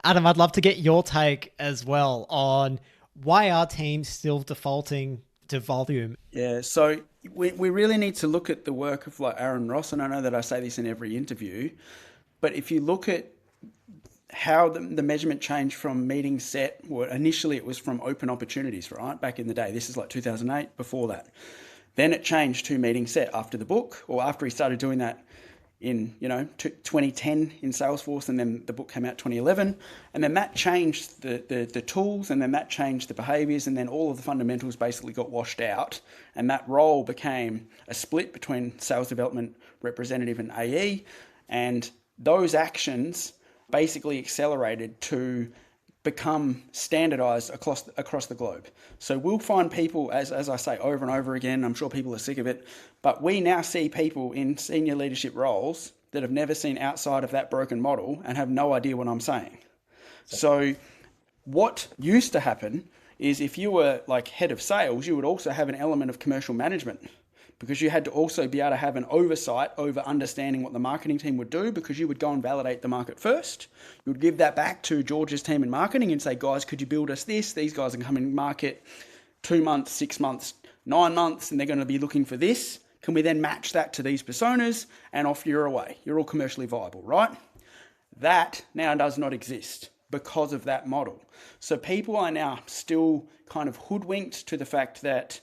Adam, I'd love to get your take as well on why are teams still defaulting to volume? Yeah, so we really need to look at the work of like Aaron Ross, and I know that I say this in every interview, but if you look at how the measurement changed from meeting set, well, initially it was from open opportunities, right? Back in the day, this is like 2008, before that. Then it changed to meeting set after the book, or after he started doing that in 2010 in Salesforce, and then the book came out 2011, and then that changed the tools, and then that changed the behaviours, and then all of the fundamentals basically got washed out, and that role became a split between sales development representative and AE, and those actions basically accelerated to become standardized across the globe. So we'll find people, as I say over and over again, I'm sure people are sick of it, but we now see people in senior leadership roles that have never seen outside of that broken model and have no idea what I'm saying. So what used to happen is if you were like head of sales, you would also have an element of commercial management, because you had to also be able to have an oversight over understanding what the marketing team would do, because you would go and validate the market first. You would give that back to George's team in marketing and say, guys, could you build us this? These guys are coming to market 2 months, 6 months, 9 months, and they're going to be looking for this. Can we then match that to these personas? And off you're away. You're all commercially viable, right? That now does not exist because of that model. So people are now still kind of hoodwinked to the fact that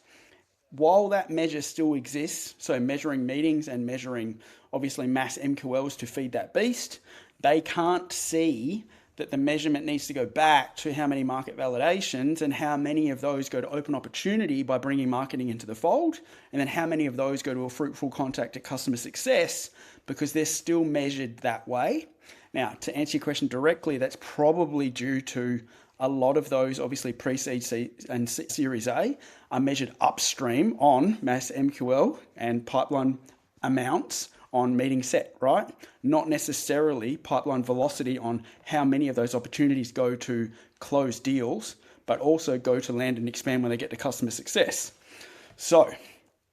while that measure still exists, so measuring meetings and measuring obviously mass MQLs to feed that beast, they can't see that the measurement needs to go back to how many market validations and how many of those go to open opportunity by bringing marketing into the fold, and then how many of those go to a fruitful contact at customer success, because they're still measured that way. Now, to answer your question directly, that's probably due to a lot of those, obviously pre-seed and Series A, are measured upstream on mass MQL and pipeline amounts on meeting set, right? Not necessarily pipeline velocity on how many of those opportunities go to close deals, but also go to land and expand when they get to customer success. So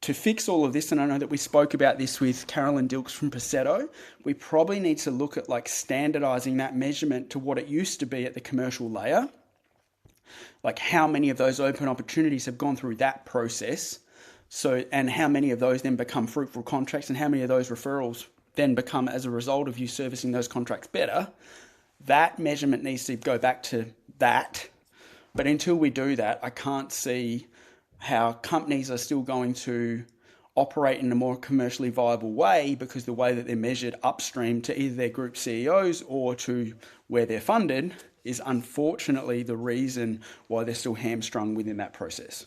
to fix all of this, and I know that we spoke about this with Carolyn Dilks from Paceto, we probably need to look at like standardizing that measurement to what it used to be at the commercial layer. Like how many of those open opportunities have gone through that process. So, and how many of those then become fruitful contracts, and how many of those referrals then become as a result of you servicing those contracts better. That measurement needs to go back to that. But until we do that, I can't see how companies are still going to operate in a more commercially viable way, because the way that they're measured upstream to either their group CEOs or to where they're funded is unfortunately the reason why they're still hamstrung within that process.